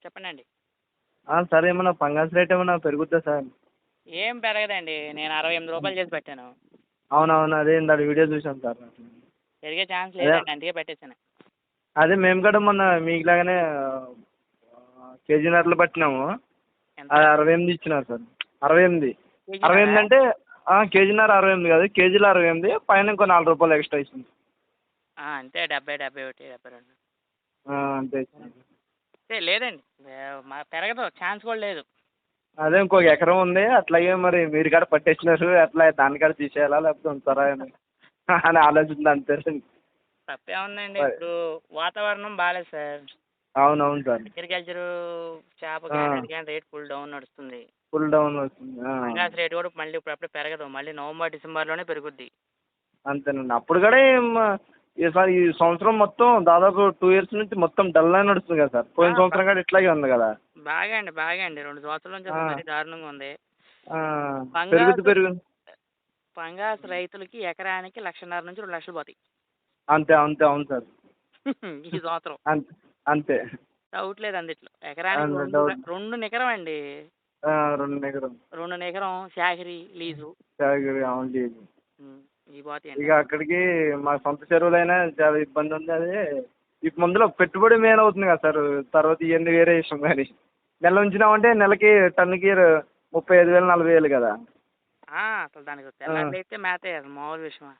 చెప్పండండి. సార్ ఏమన్నా పంగాస్ రేట్ ఏమన్నా పెరుగుద్దా సార్? ఏం పెరగదండి. నేను రూ. 68 చేసి పెట్టాను. అవునవును. అదే ఇందాక వీడియో చూసాను సార్. పెరిగే ఛాన్స్ అదే లేదండి. అందుకే పెట్టేశాను. అదే మేము కూడా మొన్న మీకులాగానే కేజీన్నరలో పట్టినాము. ఎంత? అది 68 ఇచ్చినారు సార్. 68. 68 కేజీన్నరా? అంటే కేజీన్నర 68 కాదు, కేజీలో 68, పైన ఇంకో ₹4 ఎక్స్ట్రా ఇచ్చింది. అంతే 70, 71, 72. అంతే ఇచ్చింది. లేదండి. పెరగదు. ఛాన్స్ కూడా లేదు. అదే ఇంకొక ఎకరం ఉంది, అట్లాగే మరి మీరు కూడా పట్టేసినారు, అట్లా దాన్ని కూడా తీసేయాలా లేకపోతే ఉంచారా అని ఆలోచన అంతే. తప్పేముందండి. ఇప్పుడు వాతావరణం బాగాలేదు సార్. అవునవును సార్. అగ్రికల్చరు చేప కానీ అది కానీ రేట్ ఫుల్ డౌన్ నడుస్తుంది. ఫుల్ డౌన్ వస్తుంది. పంగాస్ రేట్ కూడా మళ్ళీ ఇప్పుడప్పుడే పెరగదు. మళ్ళీ నవంబర్, డిసెంబర్లోనే పెరుగుద్ది. అంతేనండి. అప్పుడు కూడా ఈ సంవత్సరం మొత్తం దాదాపు 2 ఇయర్స్ నుంచి మొత్తం డల్ అని నడుస్తుంది కదా సార్. పోయిన సంవత్సరం కూడా ఇట్లాగే ఉంది కదా. బాగా అండి 2 సంవత్సరాల నుంచి అసలు మరీ దారుణంగా ఉంది. పెరుగు పంగాస్ రైతులకి ఎకరానికి 1,50,000 నుంచి 2,00,000 పోతాయి. అంతే అంతే అవును సార్. ఈ సంవత్సరం అంతే డౌట్ లేదు అందుట్లో. ఎకరానికి రెండు నికరం అండి. 2 ఎకరం 2 నికరం షాహరి లీజు. అవును లేదు. ఈ పోతాయి ఇక అక్కడికి మా సొంత చెరువులైనా చాలా ఇబ్బంది ఉంది. అదే ఇప్పుడు ముందులో పెట్టుబడి మెయిన్ అవుతుంది కదా సార్. తర్వాత ఇవన్నీ వేరే విషయం. కానీ నెల ఉంచినామంటే నెలకి టన్నుకి 35,000 40,000 కదా. అసలు దానికి తెల్లారి అయితే మేతే అసలు మామూలు విషయమా.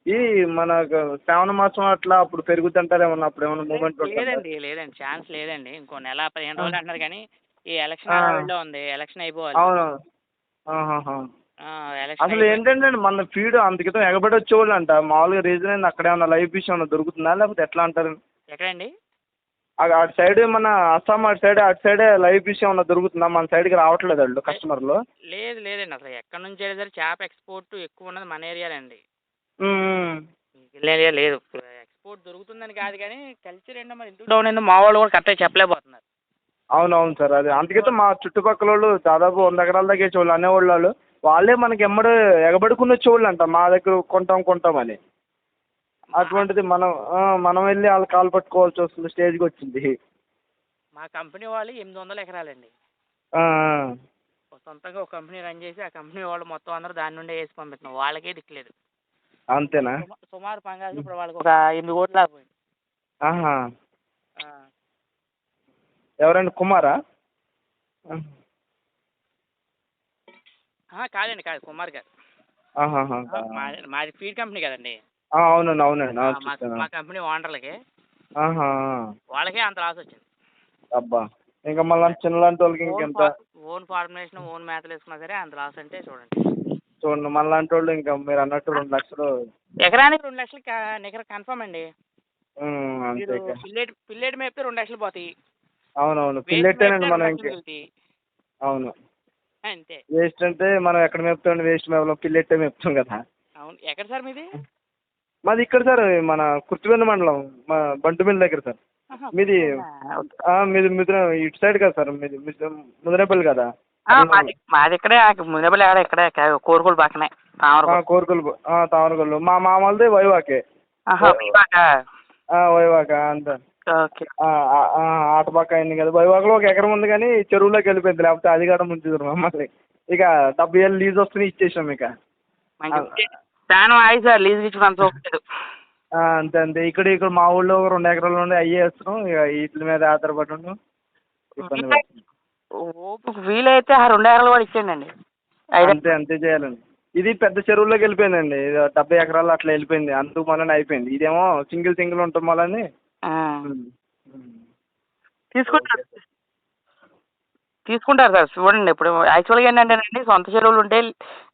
ఈ మనకు శ్రావణ మాసం అట్లా అప్పుడు పెరుగుతుంటారు ఏమన్నా, అప్పుడు ఏమన్నా మూమెంట్ లేదండి ఛాన్స్ లేదండి. ఇంకో నెల 15 రోజులు అంటున్నారు కానీ ఈ ఎలక్షన్ హడావిడిలో ఉంది. ఎలక్షన్ అయిపోవాలి. అవును. అసలు ఏంటంటే మన ఫీడ్ అంత క్రితం ఎగబడి వచ్చేవాళ్ళు అంట. మామూలుగా రీజన్ ఏంది, అక్కడ ఏమన్నా లైవ్ ఫిష్ ఏమన్నా దొరుకుతుందా లేకపోతే ఎట్లా అంటారు? ఎక్కడండి? అటు సైడ్ మన అస్సాం అటు సైడ్ లైవ్ ఫిష్ ఏమన్నా దొరుకుతుందా? మన సైడ్కి రావట్లేదు వాళ్ళు కస్టమర్లు. లేదండి. అసలు ఎక్కడి నుంచి అయినా సరే చేప ఎక్స్పోర్ట్ ఎక్కువ ఉన్నది మన ఏరియాలండి. లేదు. ఎక్స్పోర్ట్ దొరుకుతుందని కాదు కానీ కల్చర్ ఏంటో మరి ఎందుకు డౌన్ అయిందో మా వాళ్ళు కూడా కరెక్ట్గా చెప్పలేకపోతున్నారు. అవునవును సార్. అదే అందుకైతే మా చుట్టుపక్కల వాళ్ళు దాదాపు 100 ఎకరాల దాకా వేసేవాళ్ళు అనేవాళ్ళు. వాళ్ళే మనకి ఎగబడుకుని వచ్చేవాళ్ళు అంట మా దగ్గర కొంటామని. అటువంటిది మనం వెళ్ళి వాళ్ళు కాలు పట్టుకోవాల్సి వస్తుంది స్టేజ్కి వచ్చింది. మా కంపెనీ వాళ్ళు 800 ఎకరాలండి. సొంతంగా ఒక కంపెనీ రన్ చేసి ఆ కంపెనీ వాళ్ళు మొత్తం అందరూ దాని నుండే వేసి పంపిస్తున్నాం. వాళ్ళకే దిక్కులేదు. అంతేనా? సుమారు పంగాల్సి ఇప్పుడు వాళ్ళకి ఒక 8 కోట్లు ఆగిపోయింది. ఎవరండి, కుమారా? కాదు కుమార్ గారు. మాది ఫీడ్ కంపెనీ కదండి. అవునండి. మా కంపెనీ ఓనర్లకి వాళ్ళకే అంత లాస్ వచ్చింది. అబ్బా, ఇంకా మళ్ళీ చిన్నలాంటి వాళ్ళకి ఇంకెంత. ఓన్ ఫార్ములేషన్ ఓన్ మేతలు వేసుకున్నా సరే అంత లాస్ అంటే చూడండి. మనలాంటి వాళ్ళు ఇంకా మీరు అన్నట్టు 2 లక్షలు ఎకరానికి 2 లక్షలు నికర కన్ఫర్మ్ అండి. అంతే. పిల్లేటి మేపితే 2 లక్షలు పోతాయి. అవునవును. పిల్లెట్టేనండి మనం ఇంకా. అవును. అంతే. వేస్ట్ అంటే మనం ఎక్కడ మేపుతాం? వేస్ట్ మేపలం, పిల్లెట్టే మేపుతాం కదా. అవును. ఎక్కడ సార్ మీది? మాది ఇక్కడ సార్, మన కుర్తివెన్న మండలం, మా బంటుమిల్ దగ్గర సార్. మీది ఇటు సైడ్ కదా సార్, మీది ముదిరేపల్లి కదా. మాది ఇక్కడే ముదిరేపల్లి. ఇక్కడే కోరుకోలు పక్కనే తామరగొల్లు. మా మామూలుది వైవాకే. వైవాక అంతే. ఆటపక్క అయింది కదా. వైవాకలో 1 ఎకరం ఉంది కానీ చెరువులోకి వెళ్ళిపోయింది, లేకపోతే అది కూడా ముంచుతారు మమ్మల్ని. ఇక 70 ఏళ్ళు లీజ్ వస్తుంది, ఇచ్చేసాం ఇక. అంతే. ఇక్కడ మా ఊళ్ళో 2 ఎకరాలు ఉండి అయ్యే వేస్తున్నాం. ఇక వీటి మీద ఆధారపడి ఉన్నాం. వీలైతే 2 ఎకరాలు కూడా ఇచ్చేయండి. అంతే చేయాలండి. ఇది పెద్ద చెరువులోకి వెళ్ళిపోయిందండి. 70 ఎకరాలు అట్లా వెళ్ళిపోయింది. అందుకు మనని అయిపోయింది. ఇదేమో సింగిల్ ఉంటాం మళ్ళీ. తీసుకుంటారు సార్. చూడండి, ఇప్పుడు యాక్చువల్గా ఏంటంటేనండి, సొంత చెరువులు ఉంటే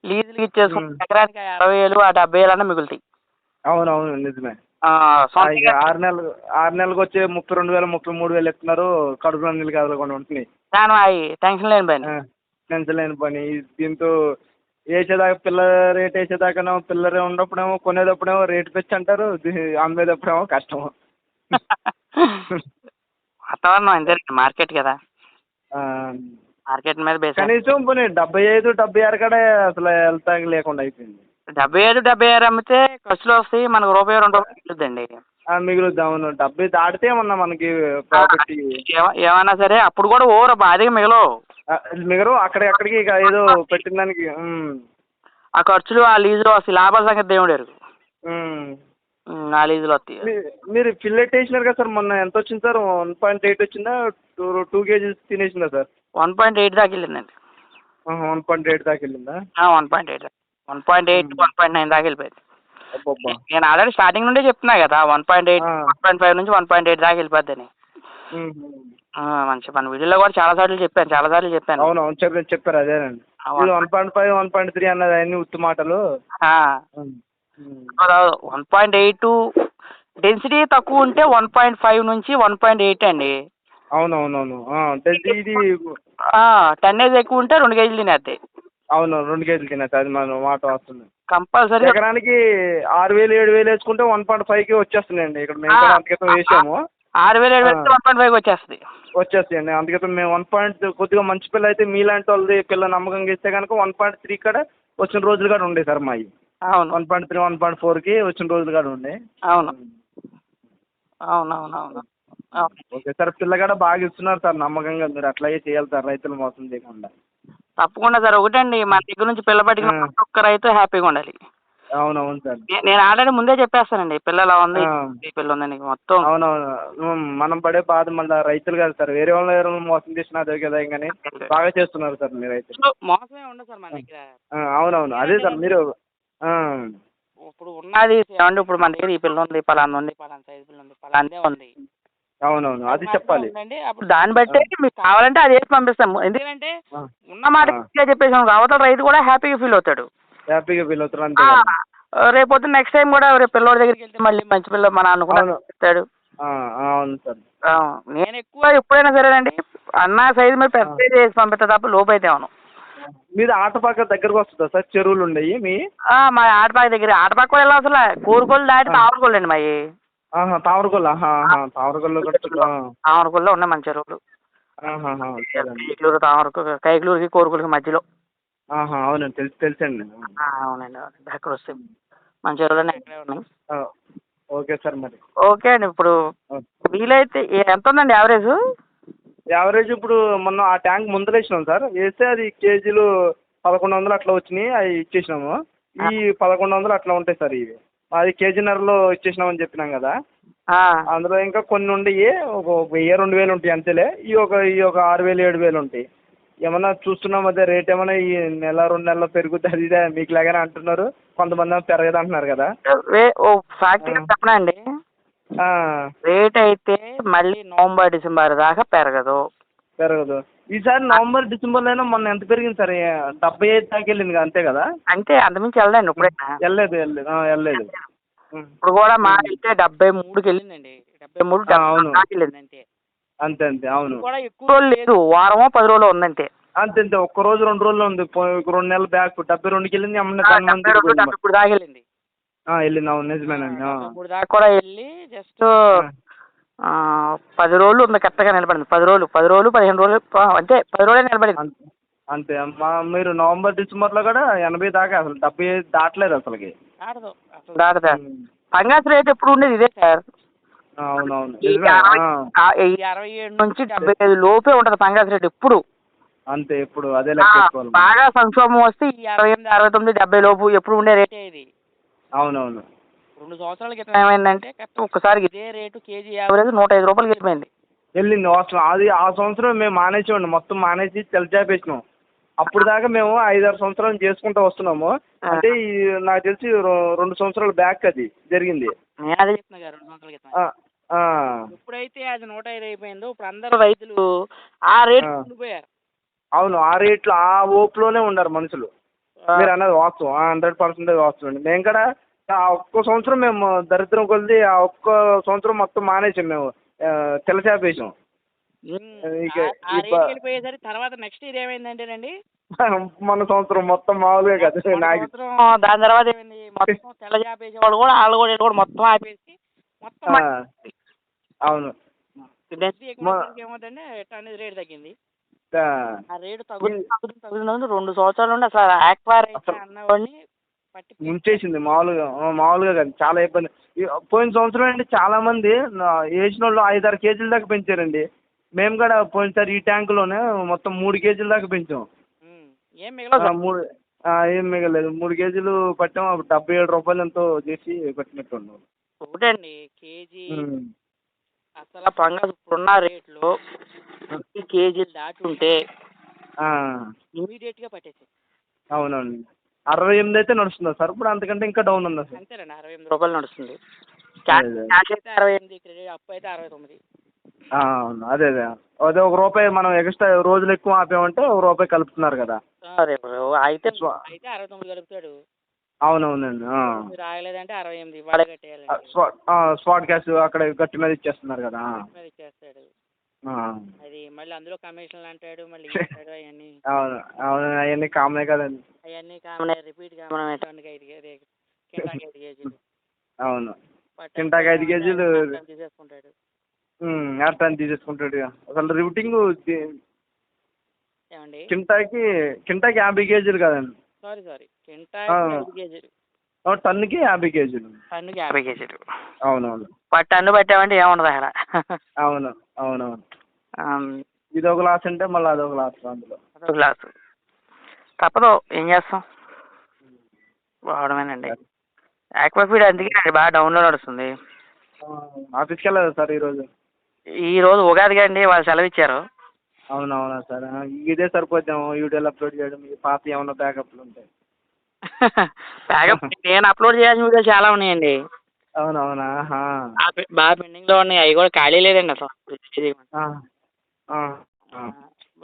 లీజులు ఇచ్చేసుకుంటే ఎకరానికి 60,000 60,000 అన్న మిగులుతాయి. అవునవును, నిజమే. 6 నెలలకు వచ్చే 32,000 33,000 ఇస్తున్నారు. కడుపులో నీళ్ళు కదలకుండా ఉంటున్నాయి. టెన్షన్ లేని పని. దీంతో వేసేదాకా పిల్ల రేట్ వేసేదాకానేమో పిల్లరే ఉన్నప్పుడేమో కొనేటప్పుడేమో రేటు పెంచి అంటారు, అమ్మేటప్పుడేమో కష్టం. వాతావరణం అంతేనండి, మార్కెట్ కదా. మార్కెట్ మీద కనీసం 75 76 కాడే అసలు వెళ్తా లేకుండా అయిపోయింది. 75 76 అమ్మితే ఖర్చులు వస్తాయి, మనకు ₹1 2 మిగులుద్దండి. మిగులుద్ది. అవును, 70 దాటితే ఏమన్నా మనకి ప్రాపర్టీ ఏమన్నా సరే అప్పుడు కూడా ఓవర్ బాధగా మిగలవు. మిగరు అక్కడికి ఇక ఏదో పెట్టిన దానికి. ఆ ఖర్చులు ఆ లీజులు వస్తాయి, లాభాల సంగతి దేవుడు ఎరుగు. ఉమ్. ఆ లీజులు వస్తాయి. మీరు ఫిల్లెట్ వేసినారు కదా సార్, మొన్న ఎంత వచ్చింది సార్? 1.8 వచ్చిందా? 2 కేజీస్ తినేసిందా సార్? 1.8 దాకా వెళ్ళిందండి. 1.8 దాకా వెళ్ళిందా? 1.8 1.8 1.9 దాకా వెళ్ళిపోయింది. అబ్బబ్బా. నేను ఆల్రెడీ స్టార్టింగ్ నుండే చెప్తున్నా కదా 1.8 1.5 నుంచి 1.8 దాకా వెళ్ళిపోద్దని. మంచి మన వీడియోలో కూడా చాలా సార్లు చెప్పాను. అవునవును, చెప్పారు అదేనండి. 1.5 1.3 అన్నది అన్ని ఉత్తి మాటలు. 1.8 డెన్సిటీ తక్కువ ఉంటే 1.5 నుంచి 1.8 అండి. అవునవునవును. ఇది 10 ఎక్కువ ఉంటే 2 కేజీలు తినేస్తాయి. అవును, 2 కేజీలు తినేస్తాయి, అది మన మాట వస్తుంది. కంపల్సరీ ఎకరానికి 6,000 7,000 వేసుకుంటే 1.5కి వచ్చేస్తున్నాయండి. ఇక్కడ మేము కూడా అంతకితం వేసాము. 6,000 7,000 1.5 వచ్చేస్తుంది. వచ్చేస్తాయండి. అందుకే మేము 1. కొద్దిగా మంచి పిల్ల అయితే మీలాంటి వాళ్ళది పిల్ల నమ్మకంగా ఇస్తే కనుక 1.3 కూడా వచ్చిన రోజులు కూడా ఉండే సార్ మావి. అవును, 1.3 1.4కి వచ్చిన రోజులు కూడా ఉండే. అవును అవునవునవును. ఓకే సార్, పిల్ల కూడా బాగా ఇస్తున్నారు సార్ నమ్మకంగా. మీరు అట్లాగే చేయాలి సార్, రైతులు మోసం చేయకుండా. తప్పకుండా సార్. ఒకటండి, మన దగ్గర నుంచి పిల్ల పట్టుకున్న ప్రతి ఒక్క రైతు హ్యాపీగా ఉండాలి. అవునవును సార్. నేను ఆల్రెడీ ముందే చెప్పేస్తానండి, పిల్లలు ఉంది ఈ పిల్ల ఉంది నీకు మొత్తం. అవునవును, మనం పడే బాధ మళ్ళీ రైతులు కాదు సార్, వేరే వాళ్ళని మోసం చేసిన అదే కదా. కానీ బాగా చేస్తున్నారు సార్ మీరు రైతులు. మోసమే ఉండదు సార్ మన దగ్గర. అవునవును, అదే సార్ మీరు. ఇప్పుడు ఉన్నది ఏమంటే, ఇప్పుడు మన దగ్గర ఈ పిల్ల ఉంది, పలానా ఉంది, పలానా సైజు పిల్ల ఉంది, పలాందే ఉంది. అవునవును, అది చెప్పాలి. అప్పుడు దాన్ని బట్టి మీకు కావాలంటే అది వేసి పంపిస్తాము. ఎందుకంటే ఉన్న మాట చెప్పేసాము, అవతల రైతు కూడా హ్యాపీగా ఫీల్ అవుతాడు. అంతే. రేపు నెక్స్ట్ టైం కూడా రేపు పిల్లోడి దగ్గరికి వెళ్తే మళ్ళీ మంచి పిల్ల మన అనుకున్నాడు చెప్తాడు. అవును సార్. నేను ఎక్కువ ఎప్పుడైనా సరేనండి అన్న సైజు మీద పెద్ద చేసి పంపిస్తా తప్ప లోపు అయితే అవును. మీది ఆటపాక దగ్గరకు వస్తుందా సార్? చెరువులు ఉండయి మీ? మా ఆటపాక దగ్గర. ఆటపాక కూడా వెళ్ళాలి అసలు. కోరుకోలు దాటి తావరకోళ్ళు అండి మావి. తావరకొల్ల. తావరకొల్లో తావరకొల్లో ఉన్నాయి మంచి చెరువులు. కైకలూరు కైకలూరుకి కోరుకోలకి మధ్యలో. అవునండి, తెలుసండి. అవునండి, అక్కడ వస్తాయి మంచి చెరువులు అక్కడే ఉన్నాయి. ఓకే సార్ మరి. ఓకే అండి. ఇప్పుడు వీలైతే ఎంత ఉందండి యావరేజ్? యావరేజ్ ఇప్పుడు మొన్న ఆ ట్యాంక్ ముందర వేసినాం సార్. వేస్తే అది కేజీలు 1,100 అట్లా వచ్చినాయి, అవి ఇచ్చేసినాము. ఈ 1,100 అట్లా ఉంటాయి సార్. ఇవి అది కేజీన్నరలో ఇచ్చేసినామని చెప్పినాం కదా. అందులో ఇంకా కొన్ని ఉండయి, ఒక 1000 2,000 ఉంటాయి అంతేలే. ఈ ఒక 6,000 7,000 ఉంటాయి. ఏమన్నా చూస్తున్నాం అదే రేట్ ఏమన్నా ఈ నెల 2 నెలల్లో పెరుగుద్ది అది ఇదే మీకు లాగానే అంటున్నారు. కొంతమంది ఏమో పెరగదు అంటున్నారు కదా. ఫ్యాక్టరీ చెప్పనా అండి, రేట్ అయితే మళ్ళీ నవంబర్ డిసెంబర్ దాకా పెరగదు. ఈసారి నవంబర్ డిసెంబర్లో అయినా మొన్న ఎంత పెరిగింది సార్? 75 దాకా వెళ్ళింది అంతే కదా. అంతే, అంతమించి వెళ్ళదండి ఇప్పుడైనా. వెళ్ళలేదు. ఇప్పుడు కూడా మా అయితే 73కి వెళ్ళిందండి. 73 దాకా వెళ్ళింది అంతే. అవును, కూడా ఎక్కువ రోజులు లేదు, వారమో 10 రోజులు ఉందంతే. అంతే, ఒక్క రోజు 2 రోజుల్లో ఉంది. 2 నెలల బ్యాక్ 72కి వెళ్ళింది. ఇప్పుడు దాకా వెళ్ళింది. అవును, నిజమేనండి. ఇప్పుడు దాకా కూడా వెళ్ళి జస్ట్ 10 రోజులు ఉంది కరెక్ట్గా నిలబడింది. 10 రోజులు 15 రోజులు అంతే, 10 రోజులే నిలబడింది అంతే. మీరు నవంబర్ డిసెంబర్లో కూడా 80 దాకా, అసలు 75 దాటలేదు అసలుకి. దాటదా? పంగాస్ రేట్ ఎప్పుడు ఉండేది ఇదే సార్. అవునవును, 67 నుంచి 75 లోపే ఉంటుంది పంగాస్ రేట్ ఎప్పుడు. అంతే, ఎప్పుడు అదే లెక్క. బాగా సంక్షోభం వస్తే ఈ 68 69 70 లోపు ఎప్పుడు ఉండే రేటే ఇది. అవునవును. 2 సంవత్సరాల క్రితం ఏమైందంటే ఒక్కసారి ఇదే రేటు కేజీ యావరేజ్ 105 రూపాయలకి వెళ్ళిపోయింది. అసలు అది ఆ సంవత్సరం మేము మానేసామండి, మొత్తం మానేసి తెలచాపేసినాం. అప్పుడు దాకా మేము 5-6 సంవత్సరాలు చేసుకుంటూ వస్తున్నాము. అంటే నాకు తెలిసి 2 సంవత్సరాల బ్యాక్ అది జరిగింది. నేను అదే చెప్తున్నా కదా, 2 సంవత్సరాల క్రితం. ఎప్పుడైతే అది 105 అయిపోయిందో ఇప్పుడు అందరూ రైతులు ఆ రేటు ఉండిపోయారు. అవును, ఆ రేట్లు ఆ ఓపులోనే ఉన్నారు మనుషులు. మీరు అన్నది వాస్తవం, 100% వాస్తవం అండి. మేము కూడా ఆ ఒక్క సంవత్సరం మేము దరిద్రం కొలిది ఆ ఒక్క సంవత్సరం మొత్తం మానేసాం మేము, తెలచాపేసాం. తర్వాత నెక్స్ట్ ఇయర్ ఏమైందంటేనండి, మన సంవత్సరం మొత్తం మామూలుగా కదా. దాని తర్వాత ఏమైంది, మొత్తం తెల్లజాపేసే వాళ్ళు కూడా వాళ్ళు కూడా మొత్తం ఆపేసి మొత్తం. అవును, నెక్స్ట్ ఏమవుతుందంటే అనేది రేట్ తగ్గింది. ఆ రేటు తగ్గుతుంది 2 సంవత్సరాల నుండి అసలు ఆక్వా రైతు అన్నవాడిని ముంచేసింది మామూలుగా మామూలుగా కాదు, చాలా ఇబ్బంది. పోయిన సంవత్సరం అండి చాలామంది వేసిన వాళ్ళు 5-6 కేజీల దాకా పెంచారండి. మేము కూడా పోయినసారి ఈ ట్యాంకులోనే మొత్తం 3 కేజీల దాకా పెంచాం. ఏం మిగలదు సార్. ఏం మిగలేదు, 3 కేజీలు పట్టాం. అప్పుడు రూ. 77 ఎంతో చేసి పట్టినట్టున్నాం. ఒకటండి కేజీ అసలు ఫంగస్ ఇప్పుడున్న రేట్లో 50 కేజీలు దాటి ఉంటే ఇమీడియట్గా పట్టేసి. అవునండి. 68 అయితే నడుస్తుందా సార్ ఇప్పుడు? అంతకంటే ఇంకా డౌన్ ఉందా సార్? అంతేనండి, రూ. 68 నడుస్తుంది. క్యాష్ అయితే 68, క్రెడిట్ అప్పు అయితే 69. అవును, అదే అదే అదే రూపాయి మనం ఎక్స్ట్రా రోజులు ఎక్కువ ఆపామంటే రూపాయి కలుపుతున్నారు కదా. రేపు అయితే 69 కలుపుతాడు. అవునవునండి. మీరు రాయలేదంటే 68 ఇవాళ కట్టేయాలండి. స్పాట్ క్యాష్ అక్కడ గట్టి మీద ఇచ్చేస్తున్నారు కదా. మీద ఇచ్చేస్తాడు. అది మళ్ళీ అందులో కమిషన్లు అంటాడు, మళ్ళీ అంటాడు అవన్నీ. అవును అవును, అవన్నీ కామనే కదండి. అవన్నీ కామనే, రిపీట్ కామన్. ఎటువంటి 5 కేజీలు అవును, కింటాకి 5 కేజీలు తీసేసుకుంటాడు. అట్లా తీసేసుకుంటాడు. అసలు రివిటింగ్ ఏమండి? కింటాకి 50 కేజీలు కదండి. సారీ కింటాకి 5 కేజీలు. టన్నుకి 50 కేజీలు. టన్నుకి 50 కేజీలు. అవునవును. టన్ను పట్టామంటే ఏముండదు అక్కడ. అవును అవునవును. ఇది ఒక గ్లాస్ అంటే మళ్ళీ అదొక గ్లాస్, అందులో అదొక గ్లాసు. తప్పదు, ఏం చేస్తాం, వాడమేనండి. ఆక్వాఫీడ్ అందుకే బాగా డౌన్లో నడుస్తుంది. ఆఫీస్కి వెళ్ళదా సార్ ఈరోజు? ఈరోజు ఉగాదిగా అండి, వాళ్ళు సెలవు ఇచ్చారు. అవునవునా సార్, ఇదే సరిపోద్దాము యూట్యూబ్లో అప్లోడ్ చేయడం. పాత ఏమన్నా బ్యాకప్లు ఉంటాయి. బ్యాకప్ నేను అప్లోడ్ చేయాల్సిన వీడియోలు చాలా ఉన్నాయండి. అవునవునా? బాగా పెండింగ్లో ఉన్నాయి, అవి కూడా ఖాళీ లేదండి అసలు.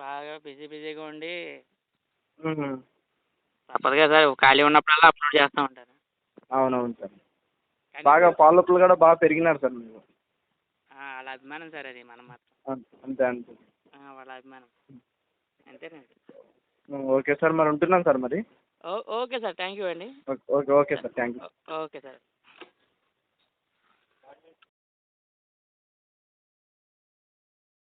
బాగా బిజీగా ఉండి తప్పదు కదా సార్, ఖాళీ ఉన్నప్పుడల్లా అప్లోడ్ చేస్తూ ఉంటాను. అవునవును సార్, బాగా ఫాలోఅప్లు కూడా బాగా పెరిగినారు సార్ మీరు. వాళ్ళ అభిమానం సార్ అది, మనం మాత్రం అంతే అంతే. వాళ్ళ అభిమానం అంతేనండి. ఓకే సార్, మరి ఉంటున్నాను సార్ మరి. ఓకే సార్, థ్యాంక్ యూ అండి. Okay okay sir, thank you. Okay sir.